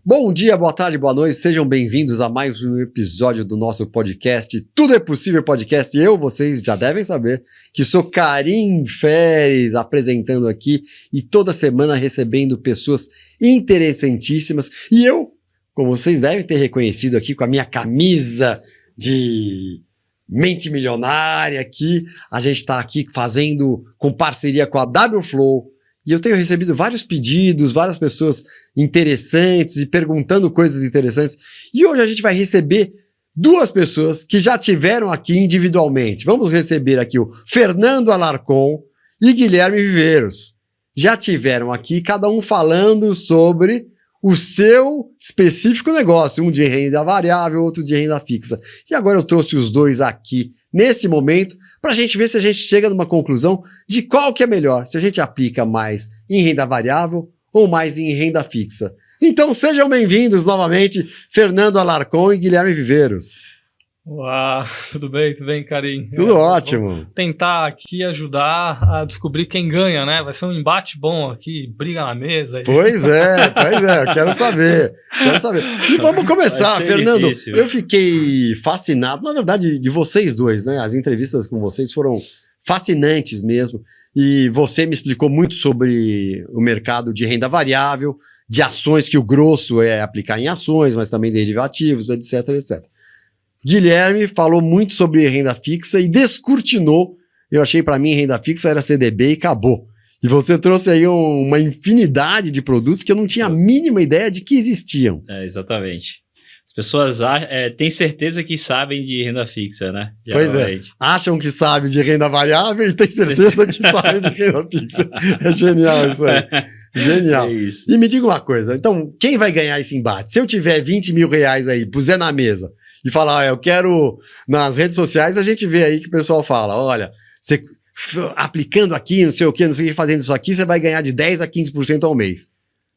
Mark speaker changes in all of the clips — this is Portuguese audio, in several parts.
Speaker 1: Bom dia, boa tarde, boa noite, sejam bem-vindos a mais um episódio do nosso podcast Tudo é Possível Podcast. Vocês já devem saber que sou Karim Feres apresentando aqui e toda semana recebendo pessoas interessantíssimas. E eu, como vocês devem ter reconhecido aqui com a minha camisa de mente milionária aqui, a gente está aqui fazendo com parceria com a WFlow. E eu tenho recebido vários pedidos, várias pessoas interessantes e perguntando coisas interessantes. E hoje a gente vai receber duas pessoas que já tiveram aqui individualmente. Vamos receber aqui o Fernando Alarcon e Guilherme Viveiros. Já tiveram aqui, cada um falando sobre o seu específico negócio, um de renda variável, outro de renda fixa. E agora eu trouxe os dois aqui nesse momento para a gente ver se a gente chega numa conclusão de qual que é melhor, se a gente aplica mais em renda variável ou mais em renda fixa. Então sejam bem-vindos novamente, Fernando Alarcon e Guilherme Viveiros.
Speaker 2: Uau, tudo bem, Karim?
Speaker 1: Tudo ótimo.
Speaker 2: Vou tentar aqui ajudar a descobrir quem ganha, né? Vai ser um embate bom aqui, briga na mesa.
Speaker 1: Pois é, eu quero saber. E vamos começar, Fernando. Difícil. Eu fiquei fascinado, na verdade, de vocês dois, né? As entrevistas com vocês foram fascinantes mesmo. E você me explicou muito sobre o mercado de renda variável, de ações, que o grosso é aplicar em ações, mas também derivativos, etc, etc. Guilherme falou muito sobre renda fixa e descortinou. Eu achei para mim renda fixa era CDB e acabou. E você trouxe aí uma infinidade de produtos que eu não tinha a mínima ideia de que existiam.
Speaker 3: Exatamente. As pessoas têm certeza que sabem de renda fixa, né?
Speaker 1: Pois é. Acham que sabem de renda variável e têm certeza que sabem de renda fixa. É genial isso aí. Genial. É isso. E me diga uma coisa, então, quem vai ganhar esse embate? Se eu tiver 20 mil reais aí, puser na mesa e falar, eu quero, nas redes sociais, a gente vê aí que o pessoal fala, olha, você aplicando aqui, não sei o que, fazendo isso aqui, você vai ganhar de 10 a 15% ao mês.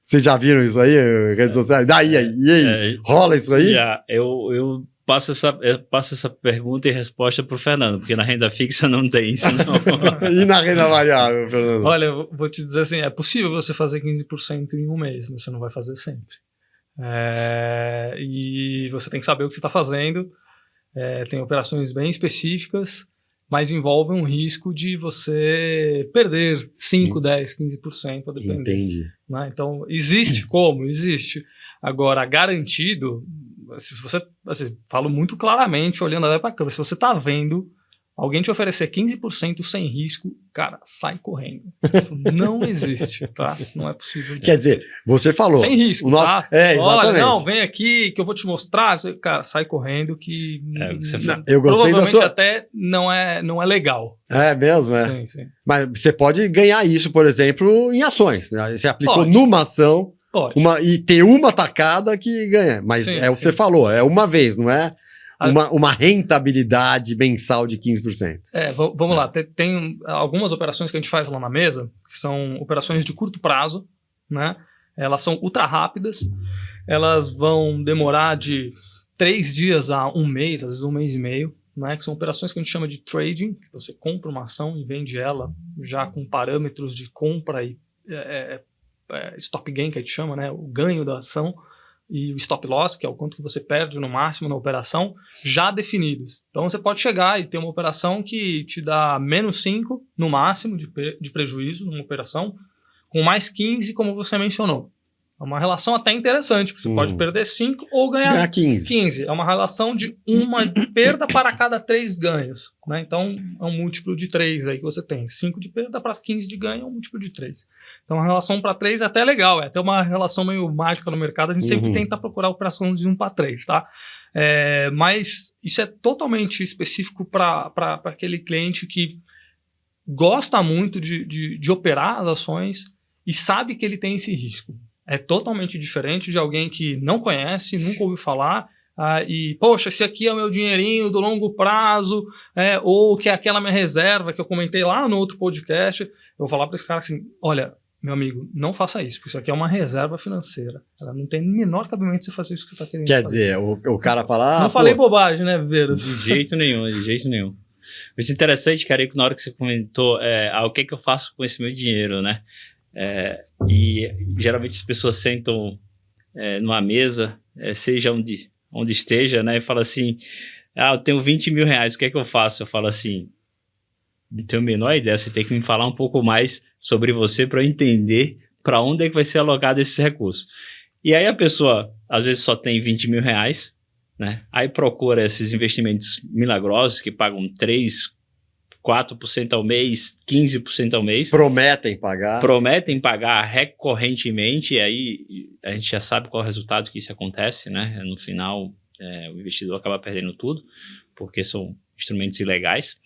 Speaker 1: Vocês já viram isso aí, redes sociais? E aí? Rola isso aí?
Speaker 3: Já, eu passo essa pergunta e resposta para o Fernando, porque na renda fixa não tem isso, não.
Speaker 1: E na renda variável, Fernando?
Speaker 2: Olha, eu vou te dizer assim, é possível você fazer 15% em um mês, mas você não vai fazer sempre. E você tem que saber o que você está fazendo. Tem operações bem específicas, mas envolvem um risco de você perder 5, 10, 15%, a depender.
Speaker 1: Entendi.
Speaker 2: Né? Então, existe como? Existe. Agora, garantido, se você, assim, falo muito claramente, olhando até para a câmera, se você está vendo alguém te oferecer 15% sem risco, cara, sai correndo. Isso não existe, tá? Não é possível.
Speaker 1: Quer dizer, você falou.
Speaker 2: Sem risco, tá?
Speaker 1: Exatamente.
Speaker 2: Olha, não, vem aqui que eu vou te mostrar. Cara, sai correndo que
Speaker 1: eu gostei da sua...
Speaker 2: até não é legal.
Speaker 1: É mesmo, é?
Speaker 2: Sim.
Speaker 1: Mas você pode ganhar isso, por exemplo, em ações. Né? Você aplicou numa ação e ter uma tacada que ganha. Mas o que você falou, é uma vez, não é? Uma rentabilidade mensal de 15%.
Speaker 2: Vamos lá. Tem algumas operações que a gente faz lá na mesa, que são operações de curto prazo, né? Elas são ultra rápidas, elas vão demorar de 3 dias a 1 mês, às vezes 1 mês e meio, né? Que são operações que a gente chama de trading, que você compra uma ação e vende ela já com parâmetros de compra e stop gain, que a gente chama, né? O ganho da ação, e o stop loss, que é o quanto que você perde no máximo na operação, já definidos. Então você pode chegar e ter uma operação que te dá menos 5 no máximo de prejuízo numa operação, com mais 15, como você mencionou. É uma relação até interessante, porque você pode perder 5 ou ganhar 15. É uma relação de uma perda para cada 3 ganhos. Né? Então é um múltiplo de 3 aí que você tem. 5 de perda para 15 de ganho é um múltiplo de 3. Então a relação para 3 é até legal, é até uma relação meio mágica no mercado. A gente sempre tenta procurar operação de 1 para 3, tá? Mas isso é totalmente específico para aquele cliente que gosta muito de operar as ações e sabe que ele tem esse risco. É totalmente diferente de alguém que não conhece, nunca ouviu falar, e, poxa, esse aqui é o meu dinheirinho do longo prazo, ou que é aquela minha reserva que eu comentei lá no outro podcast. Eu vou falar para esse cara assim, olha, meu amigo, não faça isso, porque isso aqui é uma reserva financeira. Ela não tem o menor cabimento de você fazer isso que você está querendo fazer.
Speaker 1: Quer dizer, o cara fala...
Speaker 2: Não falei bobagem, né, Viveiros?
Speaker 3: De jeito nenhum. Mas interessante, cara, que na hora que você comentou, o que eu faço com esse meu dinheiro, né? E geralmente as pessoas sentam numa mesa, seja onde esteja, né, e fala assim, eu tenho 20 mil reais, o que é que eu faço? Eu falo assim, não tenho a menor ideia, você tem que me falar um pouco mais sobre você para eu entender para onde é que vai ser alocado esses recursos. E aí a pessoa, às vezes, só tem 20 mil reais, né? Aí procura esses investimentos milagrosos que pagam 3%, 4% ao mês, 15% ao mês.
Speaker 1: Prometem pagar
Speaker 3: recorrentemente, e aí a gente já sabe qual é o resultado que isso acontece, né? No final, o investidor acaba perdendo tudo, porque são instrumentos ilegais.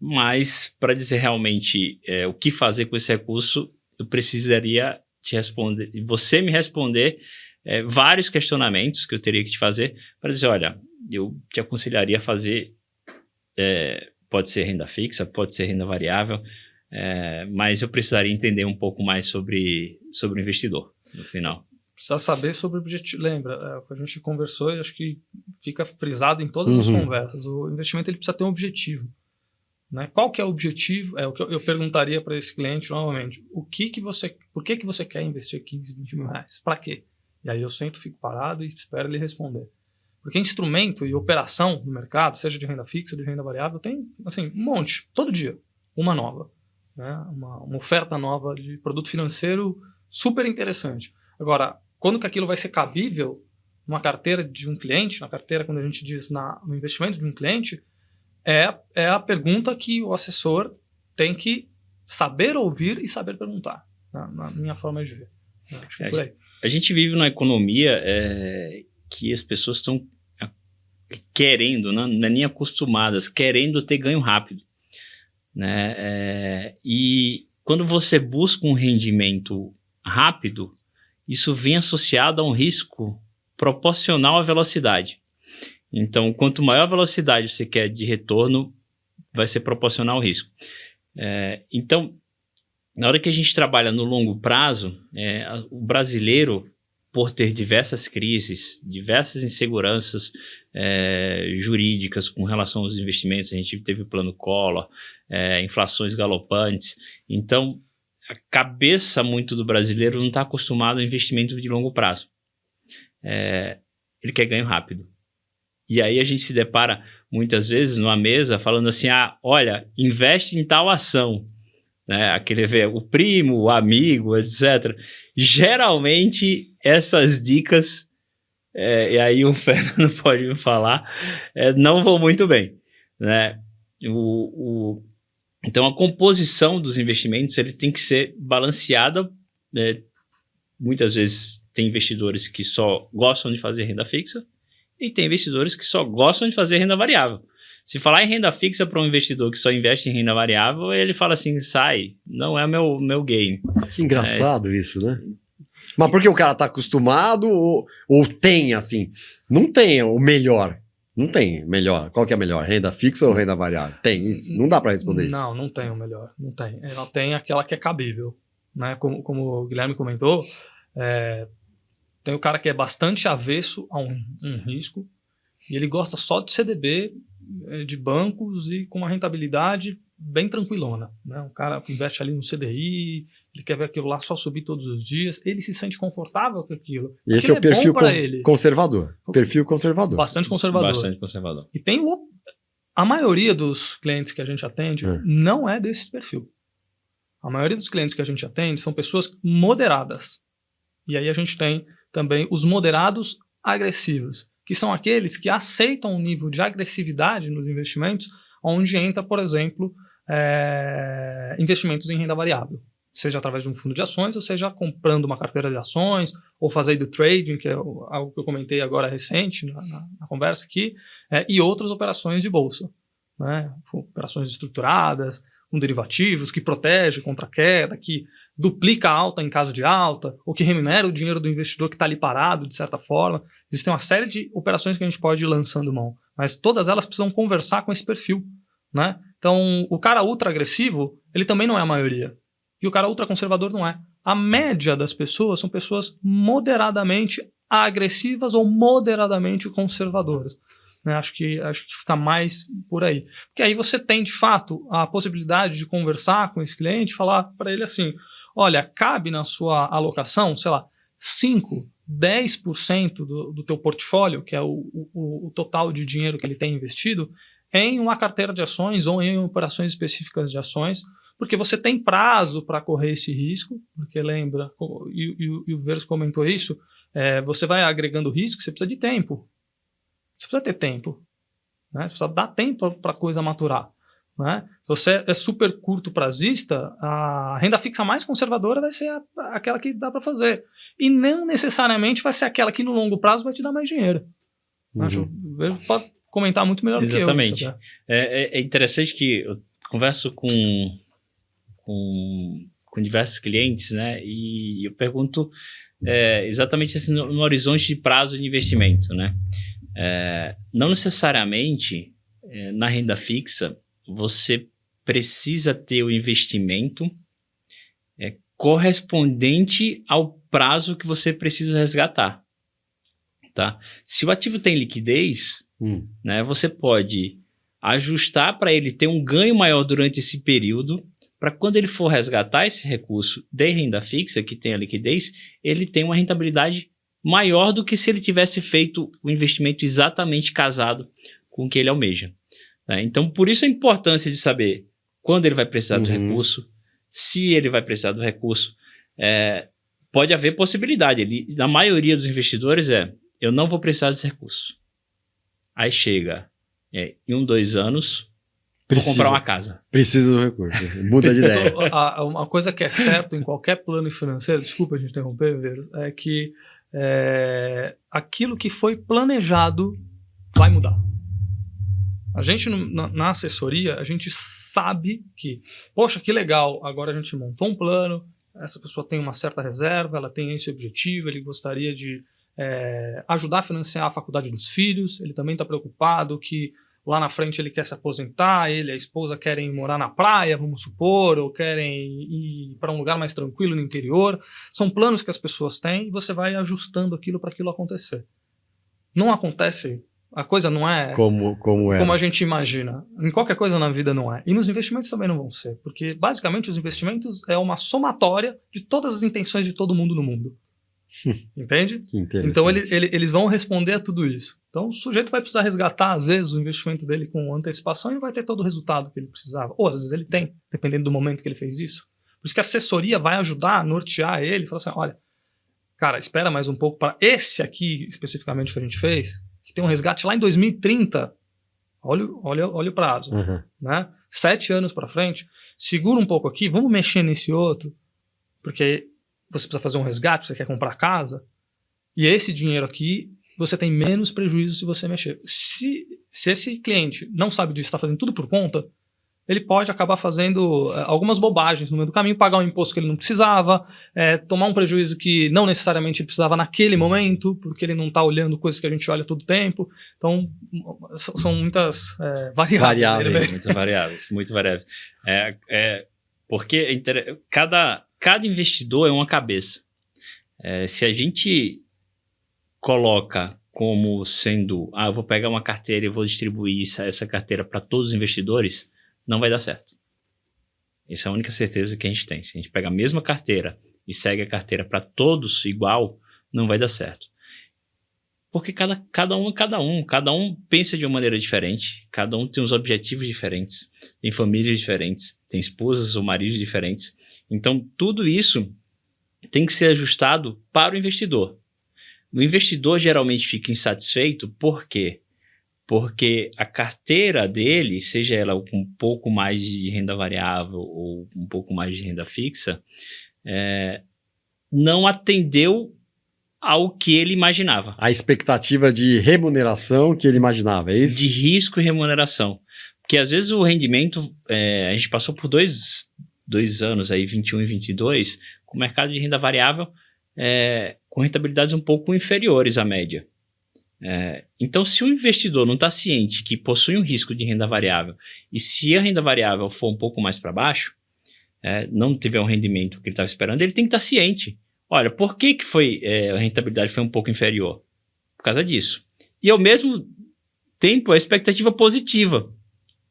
Speaker 3: Mas, para dizer realmente o que fazer com esse recurso, eu precisaria te responder, você me responder vários questionamentos que eu teria que te fazer para dizer, olha, eu te aconselharia a fazer, pode ser renda fixa, pode ser renda variável, mas eu precisaria entender um pouco mais sobre o investidor no final.
Speaker 2: Precisa saber sobre o objetivo. Lembra, o que a gente conversou e acho que fica frisado em todas as conversas. O investimento ele precisa ter um objetivo. Né? Qual que é o objetivo? É o que eu perguntaria para esse cliente novamente. Por que você quer investir 15, 20 mil reais? Para quê? E aí eu sento, fico parado e espero ele responder. Porque instrumento e operação no mercado, seja de renda fixa, de renda variável, tem assim, um monte, todo dia, uma nova. Né? Uma oferta nova de produto financeiro super interessante. Agora, quando que aquilo vai ser cabível numa carteira de um cliente, na carteira, quando a gente diz no investimento de um cliente, é a pergunta que o assessor tem que saber ouvir e saber perguntar, na minha forma de ver. Acho que é por aí.
Speaker 3: A gente vive numa economia que as pessoas estão querendo, não é nem acostumadas, querendo ter ganho rápido. Né? E quando você busca um rendimento rápido, isso vem associado a um risco proporcional à velocidade. Então, quanto maior a velocidade você quer de retorno, vai ser proporcional ao risco. Então, na hora que a gente trabalha no longo prazo, o brasileiro, por ter diversas crises, diversas inseguranças jurídicas com relação aos investimentos, a gente teve o plano Collor, inflações galopantes. Então, a cabeça muito do brasileiro não está acostumado a investimento de longo prazo. Ele quer ganho rápido. E aí a gente se depara muitas vezes numa mesa falando assim, olha, investe em tal ação. Né? Aquele o primo, o amigo, etc. Geralmente essas dicas, e aí o Fernando pode me falar, não vão muito bem. Né? Então a composição dos investimentos ele tem que ser balanceada. Muitas vezes tem investidores que só gostam de fazer renda fixa, e tem investidores que só gostam de fazer renda variável. Se falar em renda fixa para um investidor que só investe em renda variável, ele fala assim, sai, não é meu game.
Speaker 1: Que engraçado isso, né? Mas porque o cara tá acostumado ou tem, assim, não tem o melhor. Não tem melhor. Qual que é melhor? Renda fixa ou renda variável? Tem isso? Não dá para responder isso.
Speaker 2: Não tem o melhor. Não tem. Ela tem aquela que é cabível. Né? Como o Guilherme comentou, tem o cara que é bastante avesso a um risco e ele gosta só de CDB, de bancos e com uma rentabilidade bem tranquilona. Né? O cara investe ali no CDI, ele quer ver aquilo lá só subir todos os dias, ele se sente confortável com aquilo.
Speaker 1: E esse é o perfil conservador. Perfil conservador.
Speaker 2: Bastante conservador.
Speaker 3: Bastante conservador.
Speaker 2: E tem a maioria dos clientes que a gente atende não é desse perfil. A maioria dos clientes que a gente atende são pessoas moderadas. E aí a gente tem também os moderados agressivos, que são aqueles que aceitam um nível de agressividade nos investimentos, onde entra, por exemplo, investimentos em renda variável, seja através de um fundo de ações, ou seja, comprando uma carteira de ações, ou fazendo trading, que é algo que eu comentei agora recente na conversa aqui, e outras operações de bolsa, né? Operações estruturadas, com derivativos, que protege contra a queda, que duplica a alta em caso de alta, ou que remunera o dinheiro do investidor que está ali parado, de certa forma. Existem uma série de operações que a gente pode ir lançando mão, mas todas elas precisam conversar com esse perfil. Né? Então, o cara ultra agressivo, ele também não é a maioria. E o cara ultra conservador não é. A média das pessoas são pessoas moderadamente agressivas ou moderadamente conservadoras. Né? Acho que fica mais por aí. Porque aí você tem, de fato, a possibilidade de conversar com esse cliente, falar para ele assim, olha, cabe na sua alocação, sei lá, 5%, 10% do teu portfólio, que é o total de dinheiro que ele tem investido, em uma carteira de ações ou em operações específicas de ações, porque você tem prazo para correr esse risco, porque lembra, e o Verso comentou isso, você vai agregando risco, você precisa de tempo. Você precisa ter tempo. Né? Você precisa dar tempo para a coisa maturar. Né? Se você é super curto prazista, a renda fixa mais conservadora vai ser aquela que dá para fazer. E não necessariamente vai ser aquela que no longo prazo vai te dar mais dinheiro. Acho que o Verso pode comentar muito melhor do que eu.
Speaker 3: Exatamente. É interessante que eu converso com diversos clientes, né? E eu pergunto exatamente assim, no horizonte de prazo de investimento, né? Não necessariamente na renda fixa você precisa ter o investimento correspondente ao prazo que você precisa resgatar, tá? Se o ativo tem liquidez, né, você pode ajustar para ele ter um ganho maior durante esse período, para quando ele for resgatar esse recurso de renda fixa, que tem a liquidez, ele tem uma rentabilidade maior do que se ele tivesse feito o investimento exatamente casado com o que ele almeja. Né? Então, por isso a importância de saber quando ele vai precisar do recurso, se ele vai precisar do recurso. Pode haver possibilidade. Na maioria dos investidores eu não vou precisar desse recurso. Aí chega, em 1, 2 anos, vou comprar uma casa.
Speaker 1: Precisa do recurso, muda de ideia.
Speaker 2: Uma coisa que é certa em qualquer plano financeiro, desculpa a gente interromper, Vero, é que aquilo que foi planejado vai mudar. A gente, na assessoria, a gente sabe que, poxa, que legal, agora a gente montou um plano, essa pessoa tem uma certa reserva, ela tem esse objetivo, ele gostaria de ajudar a financiar a faculdade dos filhos, ele também está preocupado que lá na frente ele quer se aposentar, ele e a esposa querem morar na praia, vamos supor, ou querem ir para um lugar mais tranquilo no interior. São planos que as pessoas têm e você vai ajustando aquilo para aquilo acontecer. Não acontece, a coisa não é como a gente imagina. Em qualquer coisa na vida não é. E nos investimentos também não vão ser, porque basicamente os investimentos é uma somatória de todas as intenções de todo mundo no mundo. Entende? Então eles vão responder a tudo isso. Então o sujeito vai precisar resgatar às vezes o investimento dele com antecipação e não vai ter todo o resultado que ele precisava, ou às vezes ele tem, dependendo do momento que ele fez isso. Por isso que a assessoria vai ajudar a nortear ele e falar assim, olha, cara, espera mais um pouco para esse aqui especificamente que a gente fez, que tem um resgate lá em 2030. Olha o prazo, né? 7 anos para frente, segura um pouco aqui, vamos mexer nesse outro, porque você precisa fazer um resgate, você quer comprar casa, e esse dinheiro aqui, você tem menos prejuízo se você mexer. Se esse cliente não sabe disso, está fazendo tudo por conta, ele pode acabar fazendo algumas bobagens no meio do caminho, pagar um imposto que ele não precisava, tomar um prejuízo que não necessariamente ele precisava naquele momento, porque ele não está olhando coisas que a gente olha todo tempo. Então, são muitas variáveis.
Speaker 3: Muito variáveis. Porque cada investidor é uma cabeça. Se a gente coloca como sendo, eu vou pegar uma carteira e vou distribuir essa carteira para todos os investidores, não vai dar certo. Essa é a única certeza que a gente tem. Se a gente pega a mesma carteira e segue a carteira para todos igual, não vai dar certo. Porque cada um pensa de uma maneira diferente, cada um tem os objetivos diferentes, tem famílias diferentes, tem esposas ou maridos diferentes. Então, tudo isso tem que ser ajustado para o investidor. O investidor geralmente fica insatisfeito, por quê? Porque a carteira dele, seja ela com um pouco mais de renda variável ou um pouco mais de renda fixa, não atendeu ao que ele imaginava.
Speaker 1: A expectativa de remuneração que ele imaginava, é isso?
Speaker 3: De risco e remuneração. Porque às vezes o rendimento, a gente passou por dois anos, aí, 21 e 22, com o mercado de renda variável com rentabilidades um pouco inferiores à média. Então, se o investidor não está ciente que possui um risco de renda variável, e se a renda variável for um pouco mais para baixo, não tiver um rendimento que ele estava esperando, ele tem que estar ciente. Olha, por que a rentabilidade foi um pouco inferior? Por causa disso. E, ao mesmo tempo, a expectativa positiva.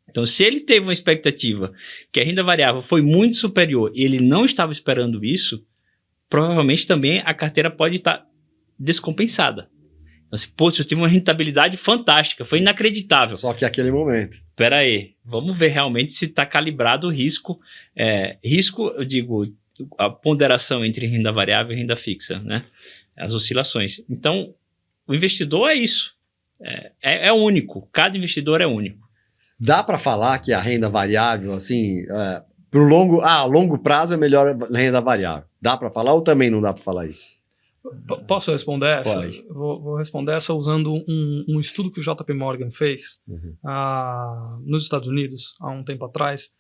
Speaker 3: Então, se ele teve uma expectativa que a renda variável foi muito superior e ele não estava esperando isso, provavelmente também a carteira pode estar descompensada. Então, assim, pô, eu tive uma rentabilidade fantástica, foi inacreditável.
Speaker 1: Só que aquele momento.
Speaker 3: Espera aí, vamos ver realmente se está calibrado o risco. Risco, eu digo, a ponderação entre renda variável e renda fixa, né? As oscilações. Então, o investidor é isso. É único, cada investidor é único.
Speaker 1: Dá para falar que a renda variável, assim, a longo prazo é melhor a renda variável. Dá para falar ou também não dá para falar isso?
Speaker 2: Posso responder essa?
Speaker 1: Pode.
Speaker 2: Vou responder essa usando um estudo que o JP Morgan fez nos Estados Unidos, há um tempo atrás.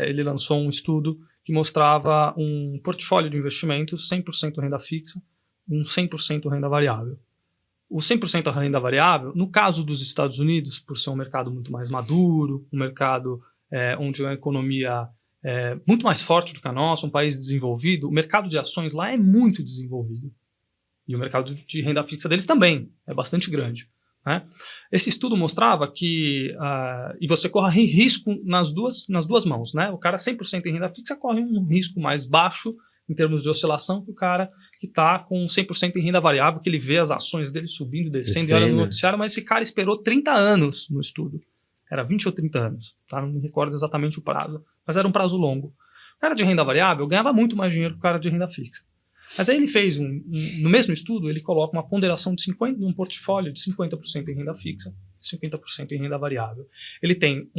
Speaker 2: Ele lançou um estudo que mostrava um portfólio de investimentos 100% renda fixa e 100% renda variável. O 100% renda variável, no caso dos Estados Unidos, por ser um mercado muito mais maduro, um mercado onde a economia é muito mais forte do que a nossa, um país desenvolvido, o mercado de ações lá é muito desenvolvido. E o mercado de renda fixa deles também é bastante grande, né? Esse estudo mostrava que, e você corre risco nas duas mãos, né? O cara 100% em renda fixa corre um risco mais baixo em termos de oscilação que o cara que está com 100% em renda variável, que ele vê as ações dele subindo, descendo, e olha no noticiário, mas esse cara esperou 30 anos no estudo. Era 20 ou 30 anos, tá? Não me recordo exatamente o prazo, mas era um prazo longo. O cara de renda variável ganhava muito mais dinheiro que o cara de renda fixa. Mas aí ele fez, no mesmo estudo, ele coloca uma ponderação de um portfólio de 50% em renda fixa, 50% em renda variável. Ele tem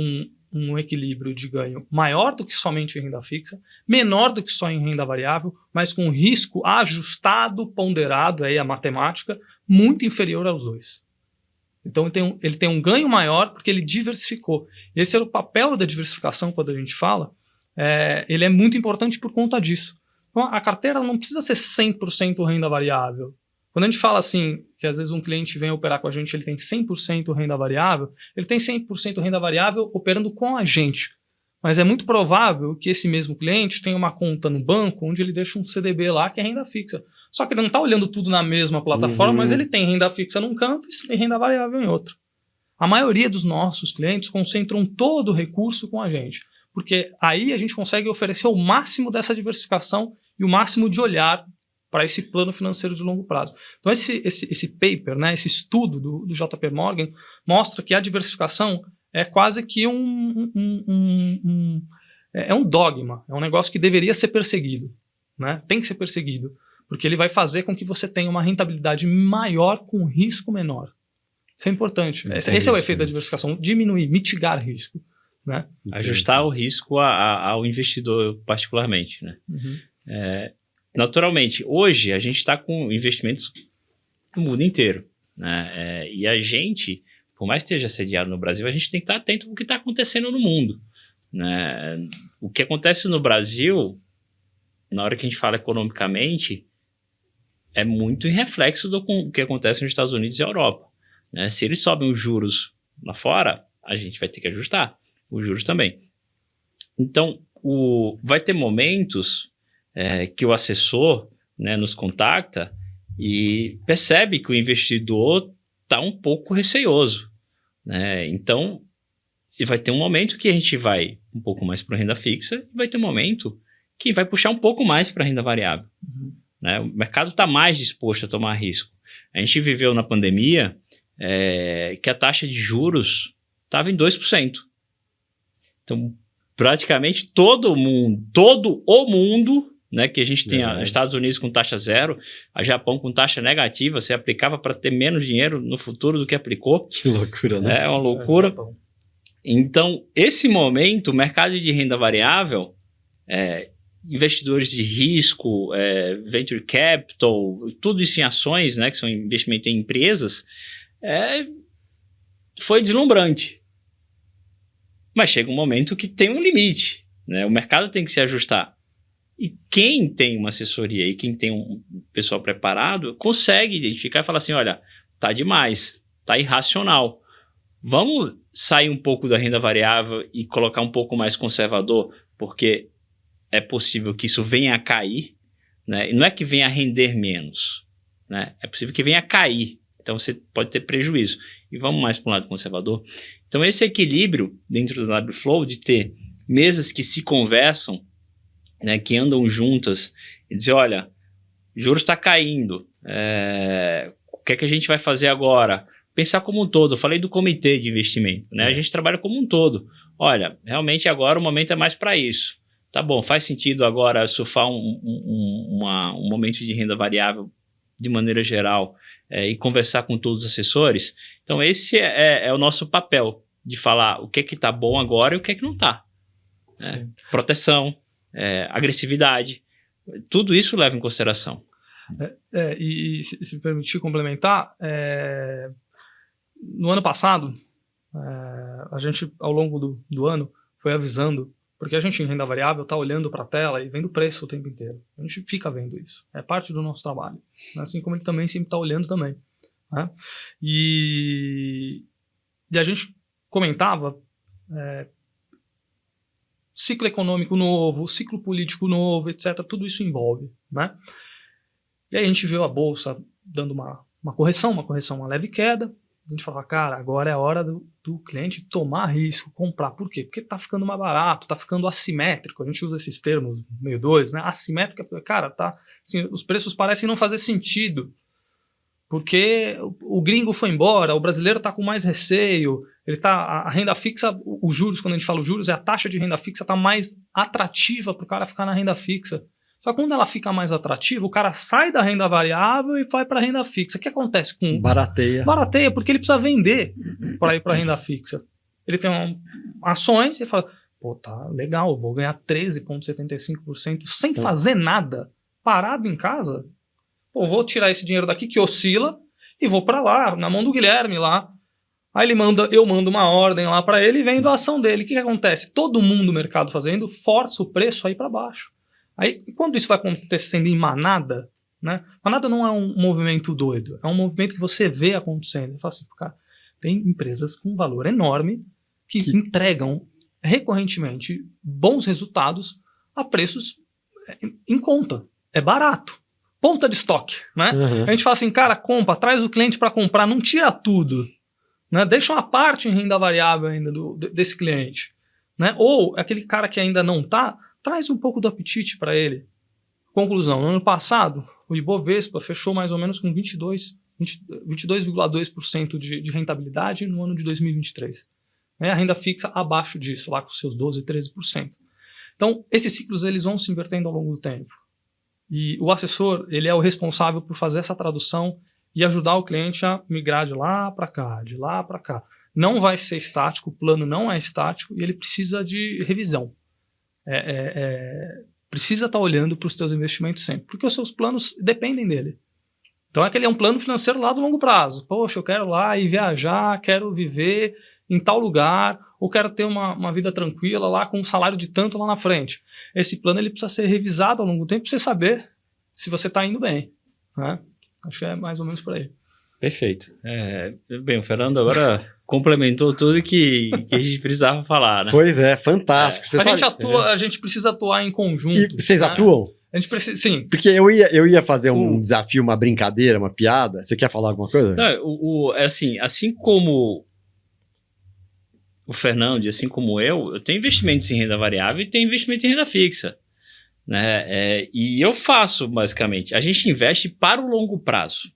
Speaker 2: um equilíbrio de ganho maior do que somente em renda fixa, menor do que só em renda variável, mas com risco ajustado, ponderado, aí a matemática, muito inferior aos dois. Então ele tem um ganho maior porque ele diversificou. Esse é o papel da diversificação quando a gente fala. Ele é muito importante por conta disso. Então, a carteira não precisa ser 100% renda variável. Quando a gente fala assim, que às vezes um cliente vem operar com a gente, ele tem 100% renda variável, ele tem 100% renda variável operando com a gente. Mas é muito provável que esse mesmo cliente tenha uma conta no banco onde ele deixa um CDB lá que é renda fixa. Só que ele não está olhando tudo na mesma plataforma, mas ele tem renda fixa num canto e renda variável em outro. A maioria dos nossos clientes concentram todo o recurso com a gente, porque aí a gente consegue oferecer o máximo dessa diversificação e o máximo de olhar para esse plano financeiro de longo prazo. Então esse paper, né, esse estudo do JP Morgan, mostra que a diversificação é quase que um dogma, é um negócio que deveria ser perseguido, né? Tem que ser perseguido, porque ele vai fazer com que você tenha uma rentabilidade maior com risco menor. Isso é importante. Esse é o efeito da diversificação, diminuir, mitigar risco, né?
Speaker 3: Ajustar o risco ao investidor particularmente, né? Naturalmente, hoje a gente está com investimentos no mundo inteiro, né? E a gente, por mais que esteja sediado no Brasil, a gente tem que estar atento ao que está acontecendo no mundo, né? O que acontece no Brasil, na hora que a gente fala economicamente, é muito em reflexo do que acontece nos Estados Unidos e Europa, né? Se eles sobem os juros lá fora, a gente vai ter que ajustar os juros também. Então, vai ter momentos que o assessor, né, nos contacta e percebe que o investidor está um pouco receoso, né? Então, vai ter um momento que a gente vai um pouco mais para renda fixa e vai ter um momento que vai puxar um pouco mais para renda variável. Né? O mercado está mais disposto a tomar risco. A gente viveu na pandemia que a taxa de juros estava em 2%. Então, praticamente todo o mundo, né, que a gente tem os Estados Unidos com taxa zero, a Japão com taxa negativa, você aplicava para ter menos dinheiro no futuro do que aplicou.
Speaker 1: Que loucura, né?
Speaker 3: É uma loucura. Então, esse momento, o mercado de renda variável, investidores de risco, venture capital, tudo isso em ações, né, que são investimento em empresas, foi deslumbrante. Mas chega um momento que tem um limite, né? O mercado tem que se ajustar. E quem tem uma assessoria e quem tem um pessoal preparado consegue identificar e falar assim, olha, tá demais, tá irracional. Vamos sair um pouco da renda variável e colocar um pouco mais conservador, porque é possível que isso venha a cair, né? E não é que venha a render menos, né? É possível que venha a cair. Então você pode ter prejuízo. E vamos mais para um lado conservador. Então esse equilíbrio dentro do WFlow de ter mesas que se conversam, né, que andam juntas e dizer, olha, juros está caindo, o que é que a gente vai fazer agora? Pensar como um todo. Eu falei do comitê de investimento, né? A gente trabalha como um todo. Olha, realmente agora o momento é mais para isso. Tá bom, faz sentido agora surfar um momento de renda variável de maneira geral e conversar com todos os assessores. Então esse é o nosso papel, de falar o que está bom agora e o que não está. Proteção, agressividade, tudo isso leva em consideração.
Speaker 2: E se me permitir complementar, no ano passado, a gente, ao longo do ano, foi avisando, porque a gente em renda variável está olhando para a tela e vendo o preço o tempo inteiro. A gente fica vendo isso. É parte do nosso trabalho. Assim como ele também sempre está olhando também. Né? E a gente comentava ciclo econômico novo, ciclo político novo, etc. Tudo isso envolve. Né? E aí a gente viu a Bolsa dando uma correção, uma leve queda. A gente falava, cara, agora é a hora do cliente tomar risco, comprar. Por quê? Porque tá ficando mais barato, tá ficando assimétrico. A gente usa esses termos meio doidos, né? Assimétrico, cara, tá, assim, os preços parecem não fazer sentido. Porque o gringo foi embora, o brasileiro tá com mais receio, a renda fixa, os juros, quando a gente fala os juros, a taxa de renda fixa tá mais atrativa pro cara ficar na renda fixa. Só que quando ela fica mais atrativa, o cara sai da renda variável e vai para a renda fixa. O que acontece com...
Speaker 1: Barateia.
Speaker 2: Barateia, porque ele precisa vender para ir para a renda fixa. Ele tem ações e ele fala, pô, tá legal, vou ganhar 13,75% sem fazer nada, parado em casa. Pô, vou tirar esse dinheiro daqui que oscila e vou para lá, na mão do Guilherme lá. Aí eu mando uma ordem lá para ele e vendo a ação dele. O que acontece? Todo mundo no mercado fazendo força o preço aí para baixo. Aí, quando isso vai acontecendo em manada, né? Manada não é um movimento doido, é um movimento que você vê acontecendo. Você fala assim, cara, tem empresas com valor enorme que entregam recorrentemente bons resultados a preços em conta. É barato. Ponta de estoque, né?
Speaker 1: Uhum.
Speaker 2: A gente fala assim, cara, compra, traz o cliente para comprar, não tira tudo. Né? Deixa uma parte em renda variável ainda desse cliente. Né? Ou aquele cara que ainda não está, traz um pouco do apetite para ele. Conclusão, no ano passado, o Ibovespa fechou mais ou menos com 22,2% de rentabilidade no ano de 2023. A renda fixa abaixo disso, lá com seus 12%, 13%. Então, esses ciclos eles vão se invertendo ao longo do tempo. E o assessor ele é o responsável por fazer essa tradução e ajudar o cliente a migrar de lá para cá, de lá para cá. Não vai ser estático, o plano não é estático e ele precisa de revisão. Precisa estar olhando para os seus investimentos sempre, porque os seus planos dependem dele. Então é um plano financeiro lá do longo prazo. Poxa, eu quero lá ir viajar, quero viver em tal lugar, ou quero ter uma vida tranquila lá com um salário de tanto lá na frente. Esse plano ele precisa ser revisado ao longo do tempo para você saber se você está indo bem. Né? Acho que é mais ou menos por aí.
Speaker 3: Perfeito. Bem, o Fernando agora complementou tudo que a gente precisava falar, né?
Speaker 1: Pois é, fantástico.
Speaker 2: A gente precisa atuar em conjunto.
Speaker 1: E vocês atuam?
Speaker 2: A gente precisa, sim.
Speaker 1: Porque eu ia fazer um desafio, uma brincadeira, uma piada. Você quer falar alguma coisa?
Speaker 3: Não, assim como o Fernando e assim como eu tenho investimentos em renda variável e tenho investimento em renda fixa. Né? E eu faço, basicamente. A gente investe para o longo prazo.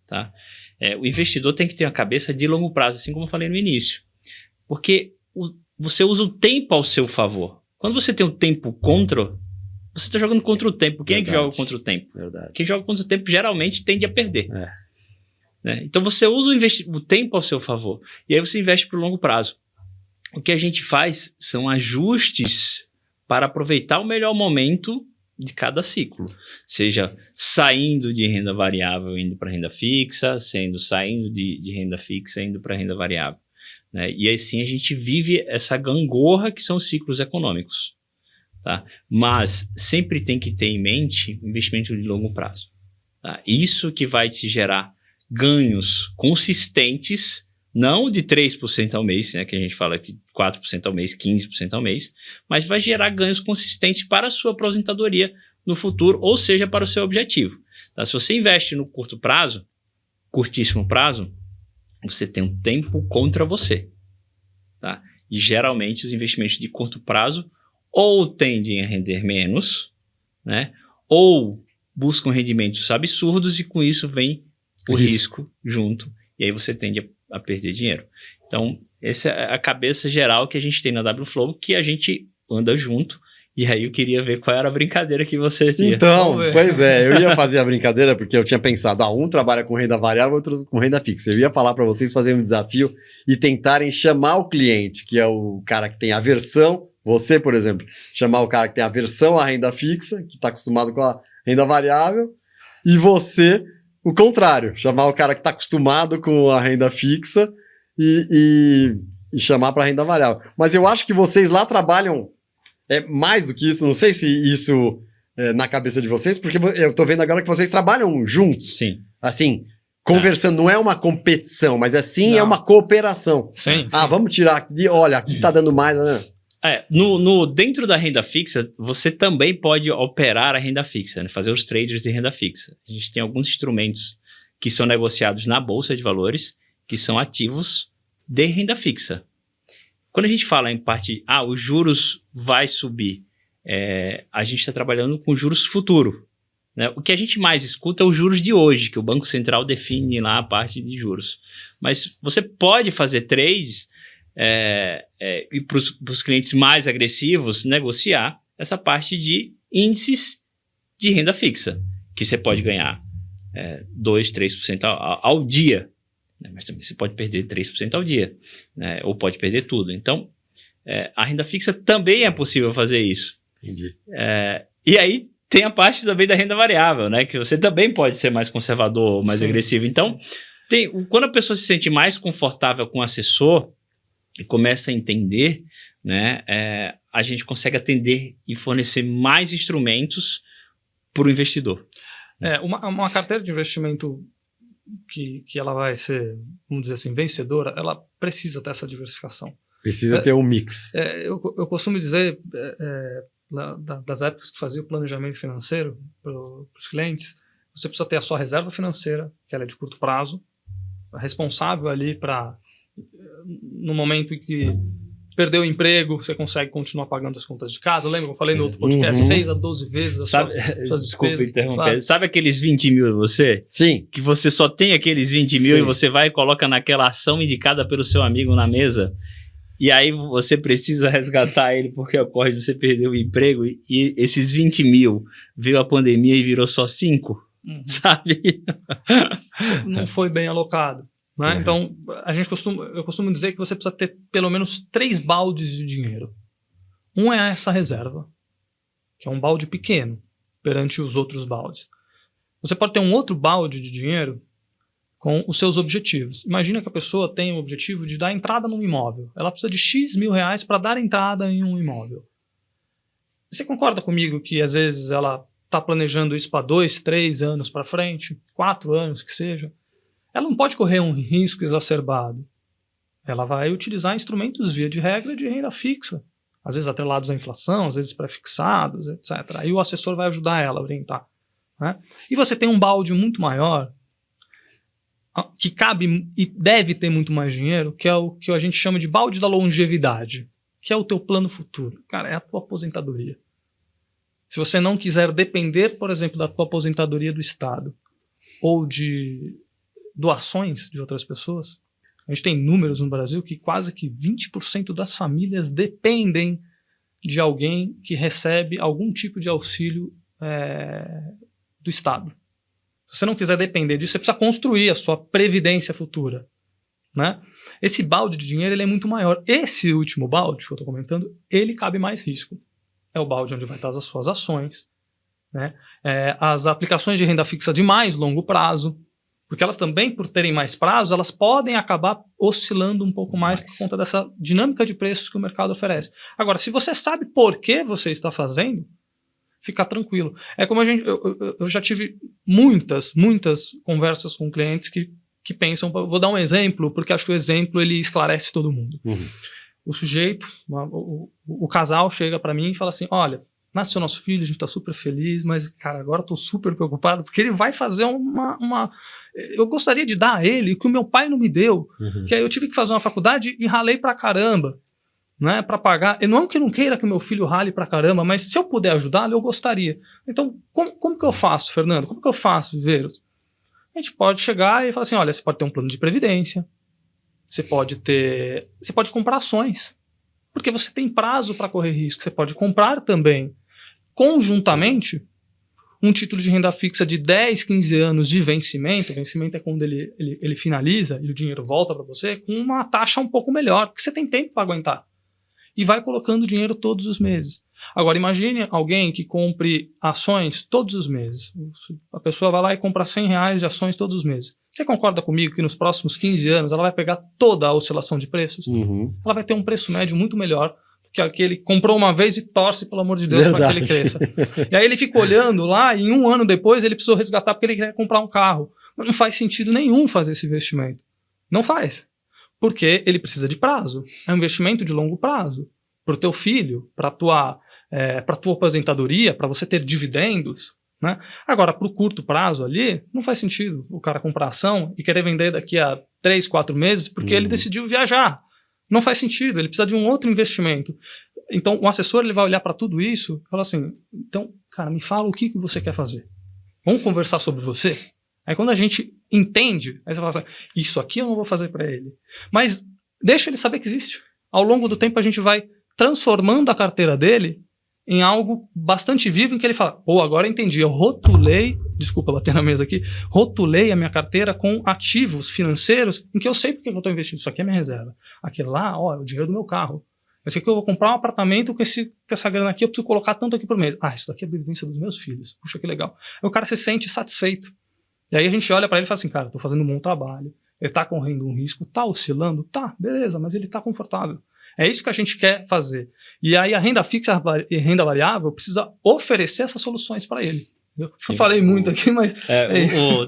Speaker 3: Tá? O investidor tem que ter uma cabeça de longo prazo, assim como eu falei no início. Porque você usa o tempo ao seu favor. Quando você tem o tempo contra, você está jogando contra o tempo. Quem é que joga contra o tempo?
Speaker 1: Verdade.
Speaker 3: Quem joga contra o tempo geralmente tende a perder. Né? Então você usa o tempo ao seu favor. E aí você investe para o longo prazo. O que a gente faz são ajustes para aproveitar o melhor momento de cada ciclo, seja saindo de renda variável indo para renda fixa, saindo de renda fixa indo para renda variável. Né? E assim a gente vive essa gangorra que são os ciclos econômicos. Tá? Mas sempre tem que ter em mente investimento de longo prazo. Tá? Isso que vai te gerar ganhos consistentes, não de 3% ao mês, né, que a gente fala que 4% ao mês, 15% ao mês, mas vai gerar ganhos consistentes para a sua aposentadoria no futuro, ou seja, para o seu objetivo. Tá? Se você investe no curto prazo, curtíssimo prazo, você tem um tempo contra você. Tá? E geralmente os investimentos de curto prazo ou tendem a render menos, né, ou buscam rendimentos absurdos e com isso vem o risco junto. E aí você tende a perder dinheiro. Então, essa é a cabeça geral que a gente tem na Wflow, que a gente anda junto. E aí eu queria ver qual era a brincadeira que você tinha.
Speaker 1: Então, pois é, eu ia fazer a brincadeira porque eu tinha pensado, um trabalha com renda variável, outro com renda fixa. Eu ia falar para vocês fazerem um desafio e tentarem chamar o cliente, que é o cara que tem aversão, você, por exemplo, chamar o cara que tem aversão à renda fixa, que está acostumado com a renda variável, e você, o contrário, chamar o cara que está acostumado com a renda fixa e chamar para renda variável. Mas eu acho que vocês lá trabalham mais do que isso, não sei se isso é na cabeça de vocês, porque eu tô vendo agora que vocês trabalham juntos.
Speaker 3: Sim.
Speaker 1: Assim, conversando, não é uma competição, mas é uma cooperação.
Speaker 2: Sim.
Speaker 1: Vamos tirar aqui, olha, aqui tá dando mais, né?
Speaker 3: Dentro da renda fixa, você também pode operar a renda fixa, né? Fazer os traders de renda fixa. A gente tem alguns instrumentos que são negociados na Bolsa de Valores, que são ativos de renda fixa. Quando a gente fala em parte, os juros vai subir, a gente está trabalhando com juros futuro. Né? O que a gente mais escuta é os juros de hoje, que o Banco Central define lá a parte de juros. Mas você pode fazer trades e para os clientes mais agressivos negociar essa parte de índices de renda fixa, que você pode ganhar 2%, 3% ao dia. Mas também você pode perder 3% ao dia, né? Ou pode perder tudo. Então, a renda fixa também é possível fazer isso.
Speaker 1: Entendi.
Speaker 3: E aí tem a parte também da renda variável, né? Que você também pode ser mais conservador, mais agressivo. Então, quando a pessoa se sente mais confortável com o assessor e começa a entender, né? A gente consegue atender e fornecer mais instrumentos para o investidor.
Speaker 2: Uma carteira de investimento que ela vai ser, vamos dizer assim, vencedora, ela precisa ter essa diversificação.
Speaker 1: Precisa ter um mix.
Speaker 2: Eu costumo dizer, das épocas que fazia o planejamento financeiro para os clientes, você precisa ter a sua reserva financeira, que ela é de curto prazo, responsável ali para, no momento em que perdeu o emprego, você consegue continuar pagando as contas de casa. Lembra que eu falei no outro podcast? 6 a 12 vezes suas
Speaker 3: desculpa
Speaker 2: despesas.
Speaker 3: interromper.
Speaker 2: Claro.
Speaker 3: Sabe aqueles 20 mil de você?
Speaker 1: Sim.
Speaker 3: Que você só tem aqueles 20 mil
Speaker 1: Sim.
Speaker 3: e você vai e coloca naquela ação indicada pelo seu amigo na mesa. E aí você precisa resgatar ele porque ocorre de você perder o emprego e esses 20 mil veio a pandemia e virou só 5, sabe?
Speaker 2: Não foi bem alocado. Né? Então, eu costumo dizer que você precisa ter pelo menos 3 baldes de dinheiro. Um é essa reserva, que é um balde pequeno perante os outros baldes. Você pode ter um outro balde de dinheiro com os seus objetivos. Imagina que a pessoa tem o objetivo de dar entrada num imóvel. Ela precisa de X mil reais para dar entrada em um imóvel. Você concorda comigo que às vezes ela está planejando isso para 2, 3 anos para frente, 4 anos que seja? Ela não pode correr um risco exacerbado. Ela vai utilizar instrumentos, via de regra, de renda fixa. Às vezes atrelados à inflação, às vezes pré-fixados, etc. Aí o assessor vai ajudar ela a orientar. Né? E você tem um balde muito maior, que cabe e deve ter muito mais dinheiro, que é o que a gente chama de balde da longevidade, que é o teu plano futuro. Cara, é a tua aposentadoria. Se você não quiser depender, por exemplo, da tua aposentadoria do Estado ou de doações de outras pessoas, a gente tem números no Brasil que quase que 20% das famílias dependem de alguém que recebe algum tipo de auxílio do Estado. Se você não quiser depender disso, você precisa construir a sua previdência futura. Né? Esse balde de dinheiro ele é muito maior. Esse último balde que eu estou comentando, ele cabe mais risco. É o balde onde vai estar as suas ações, né? As aplicações de renda fixa de mais longo prazo, porque elas também, por terem mais prazo, elas podem acabar oscilando um pouco mais por conta dessa dinâmica de preços que o mercado oferece. Agora, se você sabe por que você está fazendo, fica tranquilo. É como eu já tive muitas conversas com clientes que pensam, vou dar um exemplo, porque acho que o exemplo ele esclarece todo mundo. O sujeito, o casal chega para mim e fala assim, olha, nasceu nosso filho, a gente está super feliz, mas, cara, agora estou super preocupado, porque ele vai fazer eu gostaria de dar a ele o que o meu pai não me deu, que aí eu tive que fazer uma faculdade e ralei pra caramba. né, para pagar. E não que eu não queira que meu filho rale pra caramba, mas se eu puder ajudá-lo, eu gostaria. Então, como que eu faço, Fernando? Como que eu faço, Viveiros? A gente pode chegar e falar assim, olha, você pode ter um plano de previdência, você pode comprar ações, porque você tem prazo para correr risco. Você pode comprar também, conjuntamente, um título de renda fixa de 10, 15 anos de vencimento. O vencimento é quando ele finaliza e o dinheiro volta para você com uma taxa um pouco melhor, porque você tem tempo para aguentar. E vai colocando dinheiro todos os meses. Agora, imagine alguém que compre ações todos os meses. A pessoa vai lá e compra R$100 de ações todos os meses. Você concorda comigo que nos próximos 15 anos ela vai pegar toda a oscilação de preços? Ela vai ter um preço médio muito melhor do que aquele que comprou uma vez e torce, pelo amor de Deus, para que ele cresça. E aí ele fica olhando lá e um ano depois ele precisou resgatar porque ele quer comprar um carro. Mas não faz sentido nenhum fazer esse investimento. Não faz. Porque ele precisa de prazo. É um investimento de longo prazo. Para o teu filho, para a tua aposentadoria, para você ter dividendos, né? Agora, para o curto prazo ali, não faz sentido o cara comprar ação e querer vender daqui a 3, 4 meses porque ele decidiu viajar. Não faz sentido, ele precisa de um outro investimento. Então, o assessor ele vai olhar para tudo isso e falar assim, então, cara, me fala o que você quer fazer. Vamos conversar sobre você? Aí quando a gente entende, aí você fala assim, isso aqui eu não vou fazer para ele. Mas deixa ele saber que existe. Ao longo do tempo a gente vai transformando a carteira dele em algo bastante vivo, em que ele fala, pô, agora eu entendi, eu rotulei, desculpa bater na mesa aqui, rotulei a minha carteira com ativos financeiros em que eu sei porque eu estou investindo. Isso aqui é minha reserva. Aquele lá, ó, é o dinheiro do meu carro. Esse aqui eu vou comprar um apartamento com essa grana aqui, eu preciso colocar tanto aqui por mês. Ah, isso daqui é a previdência dos meus filhos. Puxa, que legal. Aí o cara se sente satisfeito. E aí a gente olha para ele e fala assim, cara, estou fazendo um bom trabalho, ele está correndo um risco, está oscilando, tá, beleza, mas ele está confortável. É isso que a gente quer fazer. E aí a renda fixa e renda variável precisa oferecer essas soluções para ele. Eu falei muito aqui, mas...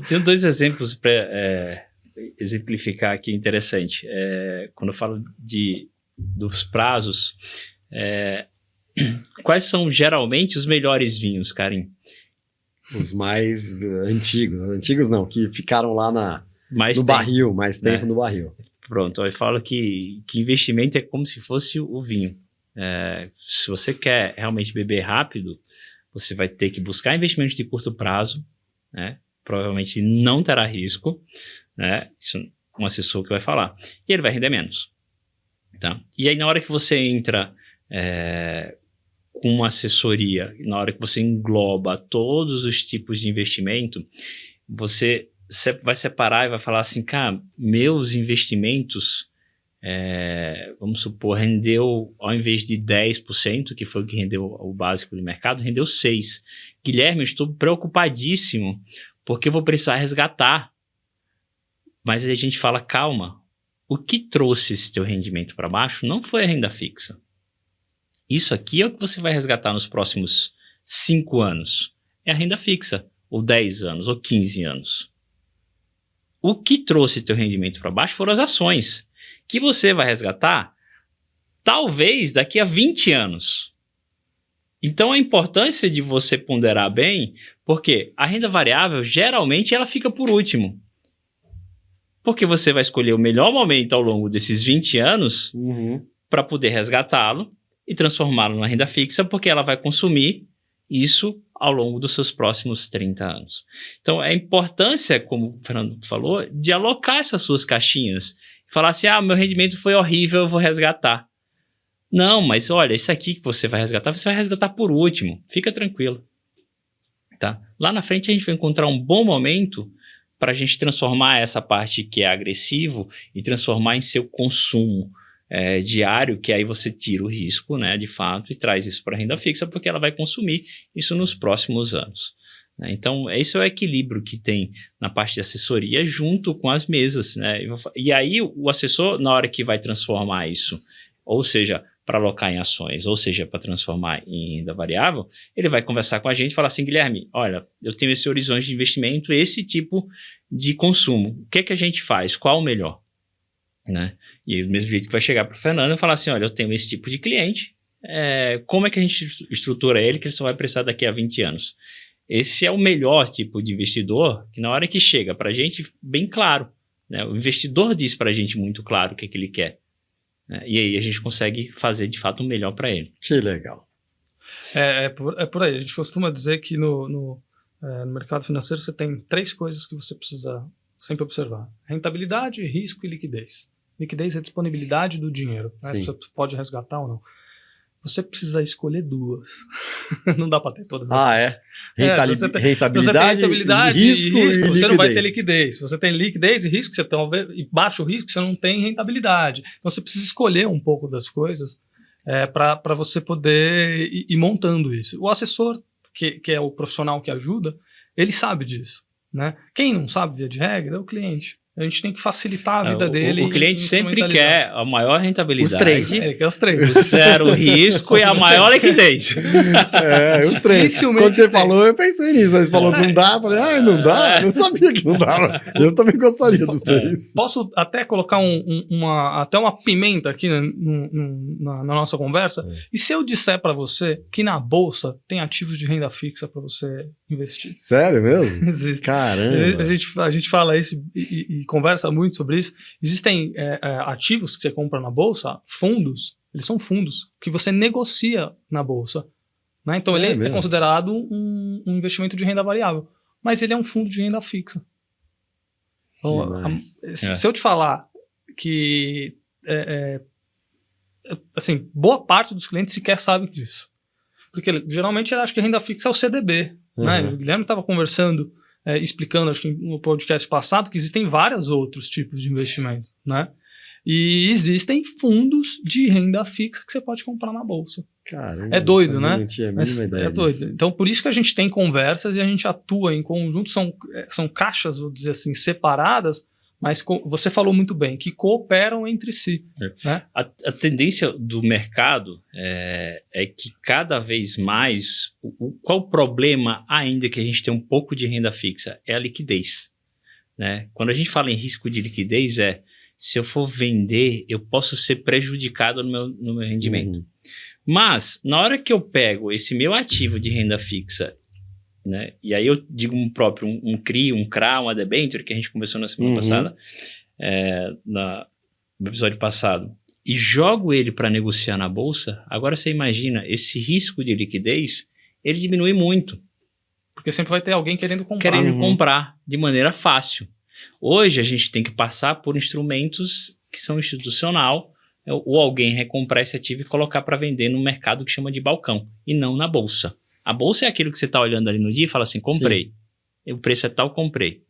Speaker 3: Tenho 2 exemplos para exemplificar aqui interessante. Quando eu falo dos prazos, quais são geralmente os melhores vinhos, Karim?
Speaker 1: Os mais antigos. Antigos não, que ficaram lá no barril, mais tempo no barril.
Speaker 3: Pronto, eu falo que investimento é como se fosse o vinho. Se você quer realmente beber rápido, você vai ter que buscar investimentos de curto prazo, né? Provavelmente não terá risco, né? Isso é um assessor que vai falar. E ele vai render menos. Tá? E aí na hora que você entra com uma assessoria, na hora que você engloba todos os tipos de investimento, você vai separar e vai falar assim, cara, meus investimentos, vamos supor, rendeu, ao invés de 10%, que foi o que rendeu o básico do mercado, rendeu 6%. Guilherme, eu estou preocupadíssimo, porque eu vou precisar resgatar. Mas aí a gente fala, calma, o que trouxe esse teu rendimento para baixo não foi a renda fixa. Isso aqui é o que você vai resgatar nos próximos 5 anos. É a renda fixa, ou 10 anos, ou 15 anos. O que trouxe teu rendimento para baixo foram as ações, que você vai resgatar, talvez, daqui a 20 anos. Então, a importância de você ponderar bem, porque a renda variável, geralmente, ela fica por último. Porque você vai escolher o melhor momento ao longo desses 20 anos para poder resgatá-lo e transformá-lo numa renda fixa, porque ela vai consumir isso ao longo dos seus próximos 30 anos. Então, a importância, como o Fernando falou, de alocar essas suas caixinhas. Falar assim, meu rendimento foi horrível, eu vou resgatar. Não, mas olha, isso aqui que você vai resgatar por último. Fica tranquilo. Tá? Lá na frente a gente vai encontrar um bom momento para a gente transformar essa parte que é agressivo e transformar em seu consumo diário, que aí você tira o risco, né, de fato, e traz isso para a renda fixa, porque ela vai consumir isso nos próximos anos. Né? Então, esse é o equilíbrio que tem na parte de assessoria junto com as mesas. Né? E aí, o assessor, na hora que vai transformar isso, ou seja, para alocar em ações, ou seja, para transformar em renda variável, ele vai conversar com a gente e falar assim, Guilherme, olha, eu tenho esse horizonte de investimento, esse tipo de consumo. O que é que a gente faz? Qual o melhor? Né? E do mesmo jeito que vai chegar para o Fernando e falar assim, olha, eu tenho esse tipo de cliente, como é que a gente estrutura ele que ele só vai precisar daqui a 20 anos? Esse é o melhor tipo de investidor, que na hora que chega para a gente, bem claro, né? O investidor diz para a gente muito claro o que ele quer. né? E aí a gente consegue fazer de fato o melhor para ele.
Speaker 1: Que legal.
Speaker 2: É por aí. A gente costuma dizer que no mercado financeiro você tem 3 coisas que você precisa sempre observar: rentabilidade, risco e liquidez. Liquidez é a disponibilidade do dinheiro, né? Você pode resgatar ou não. Você precisa escolher 2. Não dá para ter todas as
Speaker 1: rentabilidade, e risco,
Speaker 2: você não vai ter liquidez. Se você tem liquidez e risco, e baixo risco, você não tem rentabilidade. Então você precisa escolher um pouco das coisas para você poder ir montando isso. O assessor, que é o profissional que ajuda, ele sabe disso, né? Quem não sabe, via de regra, é o cliente. A gente tem que facilitar a vida dele.
Speaker 3: O cliente sempre quer a maior rentabilidade.
Speaker 1: Os 3.
Speaker 2: Quer os 3.
Speaker 3: O 0 risco e a maior liquidez.
Speaker 1: Os 3. Quando você falou, eu pensei nisso. Aí você falou, não dá. Eu falei, não dá. Eu sabia que não dava. Eu também gostaria dos 3.
Speaker 2: Posso até colocar até uma pimenta aqui na nossa conversa? E se eu disser para você que na Bolsa tem ativos de renda fixa para você investir?
Speaker 1: Sério mesmo?
Speaker 2: Existe.
Speaker 1: Caramba.
Speaker 2: A gente fala isso e conversa muito sobre isso. Existem ativos que você compra na Bolsa, fundos, eles são fundos que você negocia na Bolsa, né? Então ele é considerado um investimento de renda variável, mas ele é um fundo de renda fixa. Então, se eu te falar que assim, boa parte dos clientes sequer sabe disso, porque geralmente ele acha que renda fixa é o CDB, né? O Guilherme estava conversando, explicando, acho que no podcast passado, que existem vários outros tipos de investimento, né? E existem fundos de renda fixa que você pode comprar na Bolsa.
Speaker 1: Caramba,
Speaker 2: é doido, né?
Speaker 1: Não tinha a mínima ideia
Speaker 2: doido.
Speaker 1: disso.
Speaker 2: Então, por isso que a gente tem conversas e a gente atua em conjunto. São caixas, vou dizer assim, separadas, mas você falou muito bem, que cooperam entre si. Né?
Speaker 3: A tendência do mercado é que cada vez mais, qual o problema ainda que a gente tem um pouco de renda fixa? É a liquidez. Né? Quando a gente fala em risco de liquidez, se eu for vender, eu posso ser prejudicado no meu rendimento. Mas, na hora que eu pego esse meu ativo de renda fixa, né, e aí eu digo um CRI, um CRA, uma debênture, que a gente conversou na semana passada, no episódio passado, e jogo ele para negociar na Bolsa, agora você imagina, esse risco de liquidez, ele diminui muito.
Speaker 2: Porque sempre vai ter alguém querendo comprar.
Speaker 3: Comprar de maneira fácil. Hoje a gente tem que passar por instrumentos que são institucional, ou alguém recomprar esse ativo e colocar para vender no mercado que chama de balcão, e não na Bolsa. A Bolsa é aquilo que você está olhando ali no dia e fala assim, comprei. Sim. O preço é tal, comprei.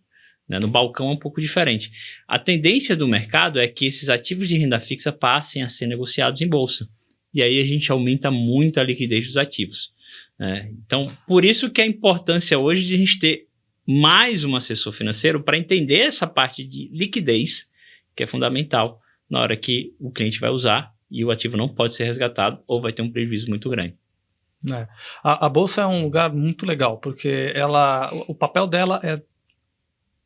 Speaker 3: Né? No balcão é um pouco diferente. A tendência do mercado é que esses ativos de renda fixa passem a ser negociados em Bolsa. E aí a gente aumenta muito a liquidez dos ativos. Né? Então, por isso que a importância hoje de a gente ter mais um assessor financeiro para entender essa parte de liquidez, que é fundamental na hora que o cliente vai usar e o ativo não pode ser resgatado ou vai ter um prejuízo muito grande.
Speaker 2: A Bolsa é um lugar muito legal, porque o papel dela é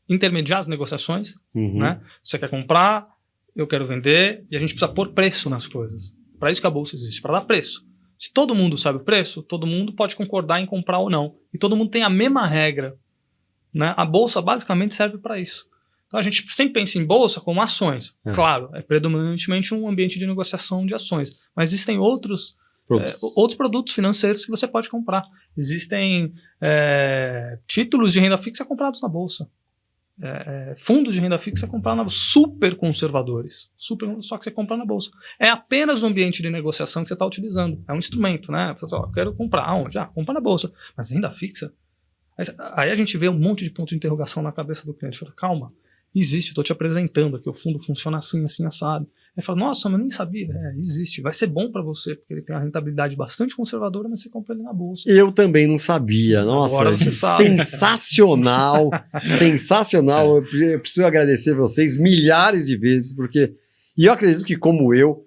Speaker 2: intermediar as negociações. Né? Você quer comprar, eu quero vender, e a gente precisa pôr preço nas coisas. Para isso que a Bolsa existe, para dar preço. Se todo mundo sabe o preço, todo mundo pode concordar em comprar ou não. E todo mundo tem a mesma regra. Né? A Bolsa basicamente serve para isso. Então a gente sempre pensa em Bolsa como ações. Claro, é predominantemente um ambiente de negociação de ações. Mas existem outros produtos financeiros que você pode comprar. Existem títulos de renda fixa comprados na Bolsa. Fundos de renda fixa comprados na Bolsa. Super conservadores. Só que você compra na Bolsa. É apenas um ambiente de negociação que você está utilizando. É um instrumento, né? Você fala, eu quero comprar. Aonde? Compra na Bolsa. Mas renda fixa? Aí a gente vê um monte de ponto de interrogação na cabeça do cliente. Fala, calma, existe, estou te apresentando aqui, o fundo funciona assim, assim, assado. Aí fala, nossa, mas eu nem sabia. Existe, vai ser bom para você, porque ele tem uma rentabilidade bastante conservadora, mas você compra ele na Bolsa.
Speaker 1: Eu também não sabia. Nossa, sensacional, sensacional. Eu preciso agradecer vocês milhares de vezes, porque... E eu acredito que, como eu,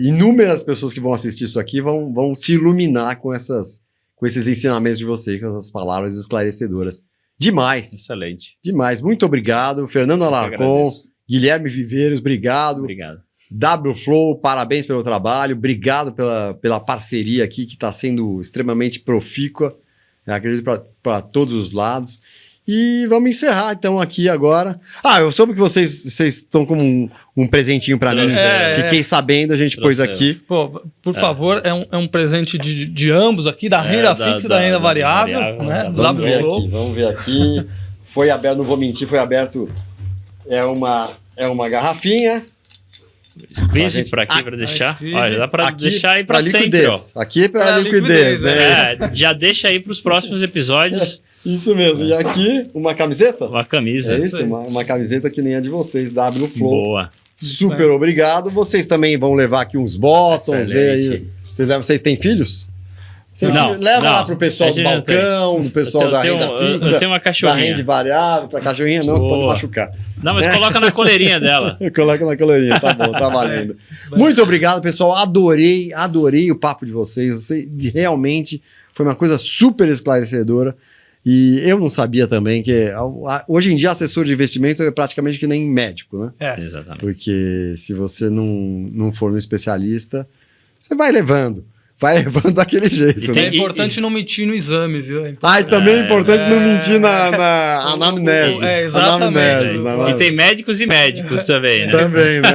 Speaker 1: inúmeras pessoas que vão assistir isso aqui vão se iluminar com esses ensinamentos de vocês, com essas palavras esclarecedoras. Demais.
Speaker 3: Excelente.
Speaker 1: Demais. Muito obrigado. Fernando Alarcon, Guilherme Viveiros, obrigado.
Speaker 3: Obrigado.
Speaker 1: WFlow, parabéns pelo trabalho. Obrigado pela parceria aqui, que está sendo extremamente profícua. Eu acredito para todos os lados. E vamos encerrar, então, aqui agora. Eu soube que vocês estão com um presentinho para mim. Fiquei sabendo, a gente pôs aqui.
Speaker 2: Pô, por favor, é um presente de ambos aqui, da renda fixa e da renda variável. Né?
Speaker 1: Vamos ver aqui. Foi aberto, não vou mentir, foi aberto. É uma garrafinha.
Speaker 3: Squeeze para aqui para deixar. Olha, dá para deixar aí para sempre.
Speaker 1: Aqui é para liquidez, né?
Speaker 3: Já deixa aí para os próximos episódios.
Speaker 1: Isso mesmo. E aqui, uma camiseta?
Speaker 3: Uma camisa.
Speaker 1: É isso, uma camiseta que nem a de vocês, W Flow.
Speaker 3: Boa.
Speaker 1: Super obrigado. Vocês também vão levar aqui uns bottoms, ver aí. Vocês têm filhos? Leva lá pro pessoal do balcão, do pessoal da renda fixa.
Speaker 3: Eu tenho uma cachorrinha.
Speaker 1: Da renda variável, pra cachorrinha não, pode machucar.
Speaker 3: Não, mas coloca na coleirinha dela.
Speaker 1: Coloca na coleirinha, tá bom, tá valendo. Muito obrigado, pessoal. Adorei o papo de vocês. Realmente foi uma coisa super esclarecedora. E eu não sabia também que hoje em dia assessor de investimento é praticamente que nem médico, né?
Speaker 3: Exatamente.
Speaker 1: Porque se você não for um especialista, você vai levando daquele jeito.
Speaker 2: É importante não mentir no exame, viu?
Speaker 1: E também é importante não mentir na anamnese.
Speaker 2: Exatamente.
Speaker 3: E tem médicos e médicos também, né?
Speaker 1: Também, né?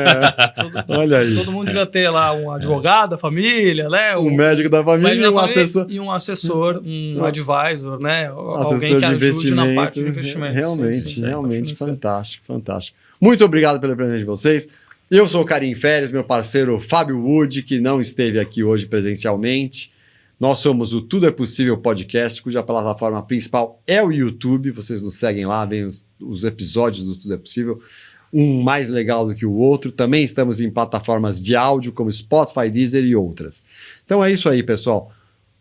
Speaker 1: Olha aí.
Speaker 2: Todo mundo devia ter lá um advogado da família, né?
Speaker 1: Um médico da família e um assessor.
Speaker 2: E um assessor, um advisor, né?
Speaker 1: Assessor de investimento.
Speaker 2: Na parte de investimento.
Speaker 1: Realmente fantástico. Muito obrigado pelo presente de vocês. Eu sou o Karim Férez, meu parceiro Fábio Wood, que não esteve aqui hoje presencialmente. Nós somos o Tudo é Possível Podcast, cuja plataforma principal é o YouTube. Vocês nos seguem lá, veem os episódios do Tudo é Possível, um mais legal do que o outro. Também estamos em plataformas de áudio como Spotify, Deezer e outras. Então é isso aí, pessoal.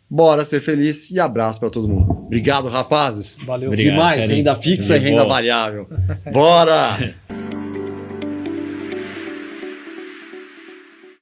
Speaker 1: Bora ser feliz e abraço para todo mundo. Obrigado, rapazes.
Speaker 2: Valeu.
Speaker 1: Demais, renda fixa e renda variável. Bora!